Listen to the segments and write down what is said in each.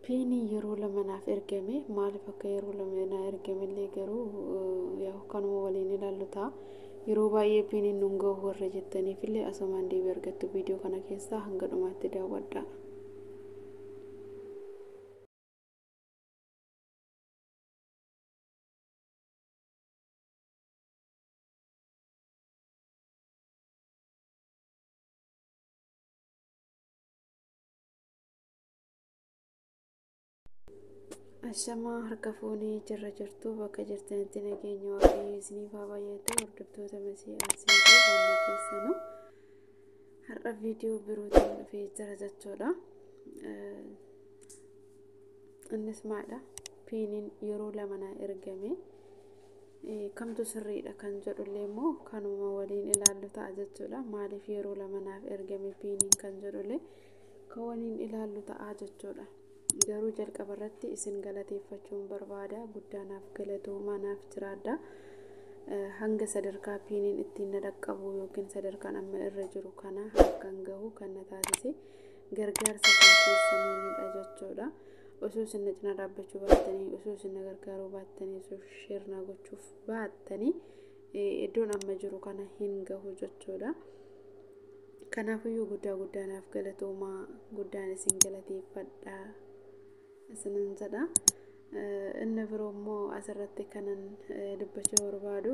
Piini yeroo lamanaaf ergame maaliif akka yeroo lamanaa ergame illee garuu yaa kanuma waliin ilaallu ta'a. Yeroo baay'ee piiniin nun gahu warra jettaniif illee asumaan deebii argattu viidiyoo kana keessaa hanga dhumaatti daawwadhaa. Ashama harka fuunii jirra jirtu bakka jirtanitti nageenya waaqayyoo isiniif haa baay'atu. Hordoftoota Masiihiyaasii fi keessanuu har'a viidiyoo birootiin dhufee jira jechuudha. Innis maadha piiniin yeroo lamanaa ergame kamtu sirriidha kan jedhullee immoo kanuma waliin ilaallu ta'a jechuudha. Maaliif yeroo lamanaaf ergame piiniin kan jedhullee kan waliin ilaallu ta'a jechuudha. Garuu jalqaba irratti isin galateeffachuun barbaada. Guddaanaaf galatoomaa naaf jiraadha. Hanga sadarkaa piiniin ittiin na dhaqqabu yookiin sadarkaan amma irra jiru kana akkan gahu kan na taasise gargaarsa kan keessaniinidha jechuudha. Osoo isin na cina dhaabbachuu baattanii, osoo isin na gargaaruu baattanii, osoo sheer na gochuuf baattanii iddoon amma jiru kana hin gahu jechuudha. Kanaafiyyuu guddaanaaf galatoomaa guddaan isin galateeffadha. Isinan jedha. Inni biroo immoo asirratti kanan dubbachuu barbaadu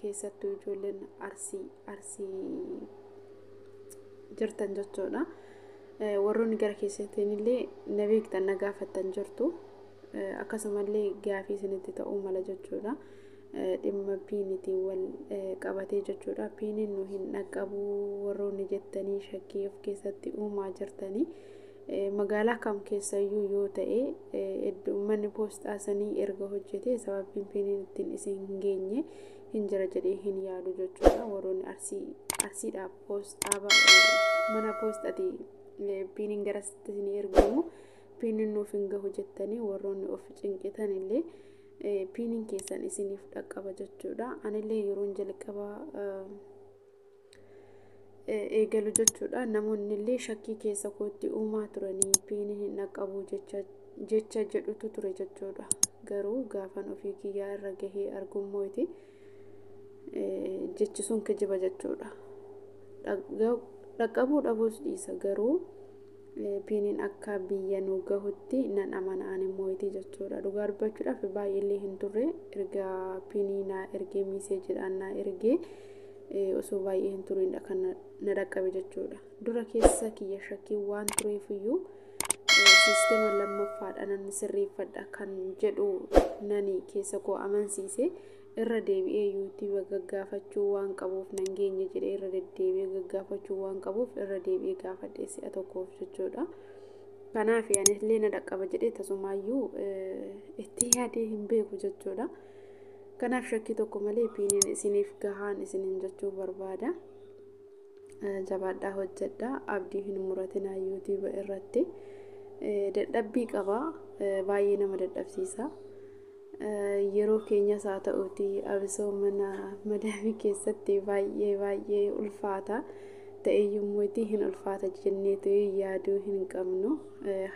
keessattuu ijoolleen arsii jirtan jechuudha. Warroonni gara keessattiin illee na beektan na gaafattan jirtu. Akkasumallee gaafii isinitti ta'uu mala jechuudha. Dhimma piiniitiin wal qabatee jechuudha. Piiniin nu hin dhaqqabu warroonni jettanii shakkii of keessatti uumaa jirtanii. Magaalaa kam keessayyuu yoo ta'e manni poostaa sanii erga hojjete sababiin piiniin ittiin isin hin geenye hin jira jedhee hin yaadu jechuudha. Warroonni arsiidhaaf poostaa mana poostaati piiniin gara isin ergamu piiniin nuuf hin gahu jettanii warroonni of cinqitan illee piiniin keessan isiniif dhaqqaba jechuudha. Anillee yeroon jalqabaa eegalu jechuudha. Namoonni illee shakkii keessa kootti uumaa turanii piiniin hin dhaqqabu jecha jedhutu ture jechuudha. Garuu gaafan ofii kiyyaa irra gahee argummooti jechi sun kijiba jechuudha. Dhaqqabuu dhabuus dhiisa garuu piiniin akka biyya nu gahutti nan amanaan immooti jechuudha. Dhugaa dubbachuudhaaf baay'eellee hin turre erga piinii naa ergee miiseejiidhaan naa ergee osoo baay'ee hin turiinidha kan na dhaqqabe jechuudha. Dura keessa kiyya shakkii waan tureefiyyuu sisteema lammaffaadhaan sirreeffadha kan jedhu nani keessa koo amansiise irra deebi'ee yuutuuba gaggaafachuu waan qabuuf nan geenye jedhee irra deddeebi'ee gaggaafachuu waan qabuuf irra deebi'ee gaafadhee si'a tokkoof jechuudha. Kanaaf anillee na dhaqqaba jedhee tasumaayyuu itti yaadee hin beeku jechuudha. Kanaaf shakkii tokko malee piiniin isiniif gahaan isiniin jechuu barbaada. Jabaadhaa hojjedhaa abdii hin muratinaa yuutuuba irratti. Dadhabbii qaba baay'ee nama dadhabsiisa. Yeroo keenyas haa ta'uuti abisoo mana madaamii keessatti baay'ee ulfaata. Ta'eeyyummoo hin ulfaata jenneetu yaaduu hin qabnu.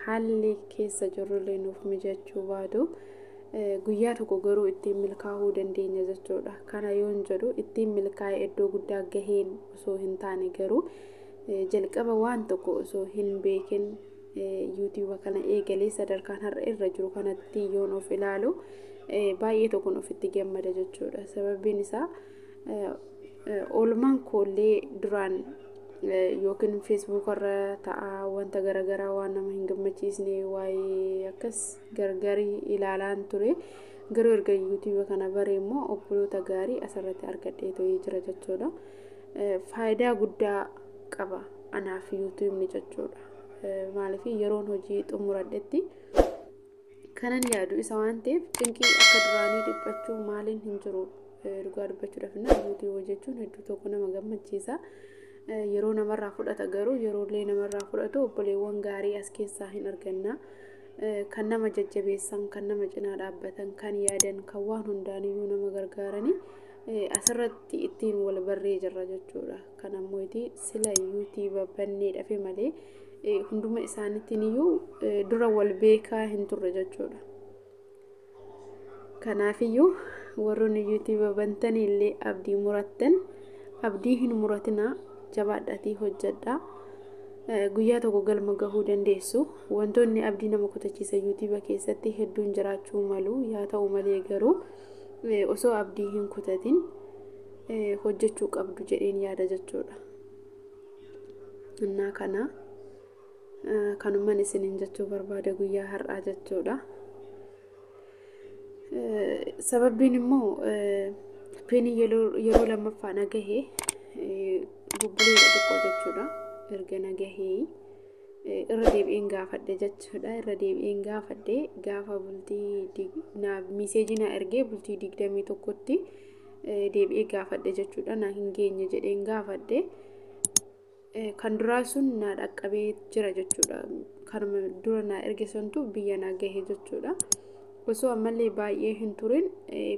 Haalli keessa jirrullee nuuf mijachuu baatu. Guyyaa tokko garuu ittiin milkaa'uu dandeenya jechuudha. Kana yoon jedhu ittiin milkaa'ee iddoo guddaa gaheen osoo hin taane garuu jalqaba waan tokko osoo hin beekin yuutuuba kana eegalee sadarkaan har'a irra jiru kanatti yoon of ilaalu baay'ee tokkoon ofitti gammada jechuudha. Sababiin isaa oolmaan koollee duraan yookiin Facebook irra ta'a wanta garagaraa waan nama hin gammachiisne waa'ee akkas gargarii ilaalaan ture. Garuu erga yuutuuba kana baree immoo obboloota gaarii asirratti argadhee ta'ee jira jechuudha. Faayidaa guddaa qaba anaaf yuutuubni jechuudha. Maaliif yeroon hojii xumuradhetti kanan yaadu isa waan ta'eef cinqii akka duraanii dhiphachuu maaliin hin jiru. Dhugaa dubbachuudhaaf yuutuuba hojjechuun hedduu tokko nama gammachiisa. Yeroo namarraa fudhata garuu yeroollee namarraa fudhatu obboleewwan gaarii as keessaa hin arganna. Kan nama jajjabeessan, kan nama cinaa dhaabbatan, kan yaadan, kan waan hundaaniyyuu nama gargaaranii asirratti ittiin wal barree jirra jechuudha. Kan ammoo sila yuutuuba bannee dhafe malee hunduma isaaniitiin iyyuu dura wal beekaa hin turre jechuudha. Kanaafiyyuu warroonni YouTube bantan illee abdii murattan abdii hin muratina jabaadhaatii hojjedhaa. Guyyaa tokko galma gahuu dandeessu. Wantoonni abdii nama kutachiisa YouTube keessatti hedduun jiraachuu malu. Yaa ta'u malee garuu osoo abdii hin kutatin hojjechuu qabdu jedheen yaada jechuudha. Innaa kana kanumaan isiniin jechuu barbaada guyyaa har'aa jechuudha. Sababbiin immoo peenii yeroo lammaffaa nagahee bubbuleedha xiqqoo jechuudha. Erga nagahee irra deebi'een gaafadhe jechuudha. Irra deebi'een gaafadhe gaafa bultii miseejii na ergee bultii 21tti deebi'ee gaafadhe jechuudha. Na hin geenye jedheen gaafadhe. Kan duraa sun na dhaqqabee jira jechuudha. Kanuma dura na erge santu biyya na gahee jechuudha. Osoo ammallee baay'ee hin turin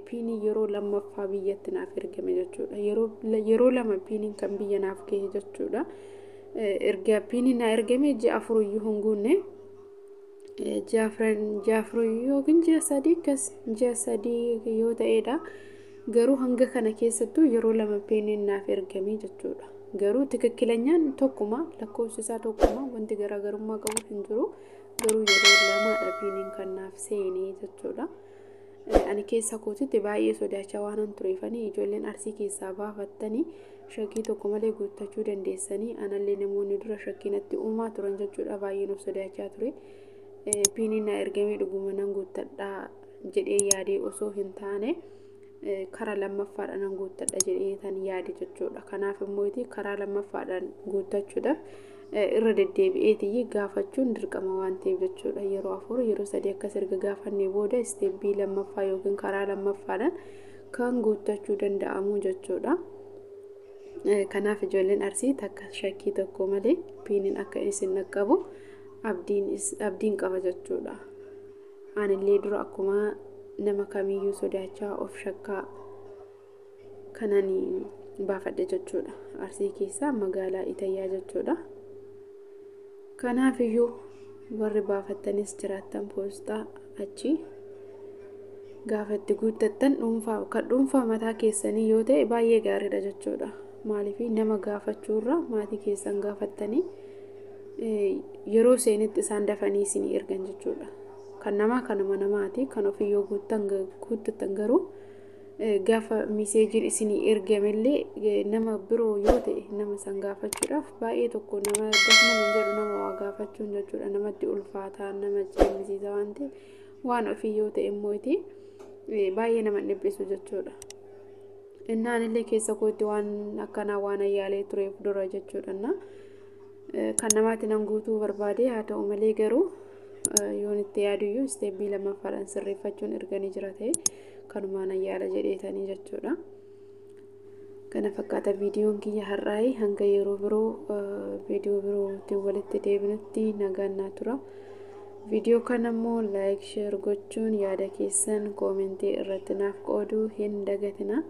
piinii yeroo lammaffaa biyyatti naaf ergame jechuudha. Yeroo lama piiniin kan biyya naaf gahe jechuudha. Erga piinii na ergame ji'a 4 iyyuu hin guunne. Ji'a 4 yookiin ji'a 3 yoo ta'edha. Garuu hanga kana keessattuu yeroo lama piiniin naaf ergame jechuudha. Garuu tikikkilanyaan tokkuma lakkoofsi isaa tokkuma wanti garaagarummaa qabu hin jiru. Garuu yeroo lamaadha piiniin kan naaf seenee jechuudha. Ani keessa kootitti baay'ee sodaachaa waan tureefanii ijoolleen Arsii keessaa baafattanii shakkii tokko malee guuttachuu dandeessanii anallee namoonni dura shakkii natti uumaa turan jechuudha. Baay'ee nuuf sodaachaa ture. Piiniin na ergamee dhuguma nan guuttadhaa jedhee yaadee osoo hin taane karaa lammaffaadhaan nan guuttadha jedhee tan yaade jechuudha. Kanaaf immoo karaa lammaffaadhaan guuttachuudhaaf irra deddeebi'eetii gaafachuun dirqama waan ta'eef jechuudha. Yeroo 4 yeroo 3 akkas erga gaafannee booda isteebii lammaffaa yookiin karaa lammaffaadhaan kan guuttachuu danda'amu jechuudha. Kanaaf ijoolleen Arsii takka shakkii tokko malee piiniin akka isin dhaqqabu abdiin qaba jechuudha. Anillee dura akkuma nama kamiyyuu sodaachaa of shakkaa kananii baafadhe jechuudha. Arsii keessaa magaalaa Itayyaa jechuudha. Kanaaf iyyuu warri baafattanis jiraattan poostaa achi gaafatti guuttattan dhuunfaa mataa keessanii yoo ta'e baay'ee gaariidha jechuudha. Maaliif nama gaafachuurra maatii keessan gaafattanii yeroo seenitti isaan dafanii isin ergan jechuudha. Kan namaa kanuma namaati. Kan ofiyyoo guuttattan garuu gaafa miseejiin isin ergamellee nama biroo yoo ta'e nama san gaafachuudhaaf baay'ee tokko nama jedhu nama waa gaafachuun jechuudha. Namatti ulfaataa nama ceemisiisa waan ta'e waan ofiyyoo ta'e immoo baay'ee nama dhibbisu jechuudha. Innaan illee keessa kootti waan akkanaa waan ayyaalee tureef dura jechuudha. Kan namaatti nan guutuu barbaade haa ta'u malee garuu yoon itti yaaduyyuu isteebii lammaffaadhaan sirreeffachuun erganii jira ta'e kanumaan ayyaala jedheetanii jechuudha. Kana fakkaata viidiyoon kiyya har'aa. Hanga yeroo biroo viidiyoo birootiin walitti deebinutti nagaan naa tura. Viidiyoo kana immoo laayik sheer gochuun yaada keessan koomentii irratti naaf qooduu hin dagatina.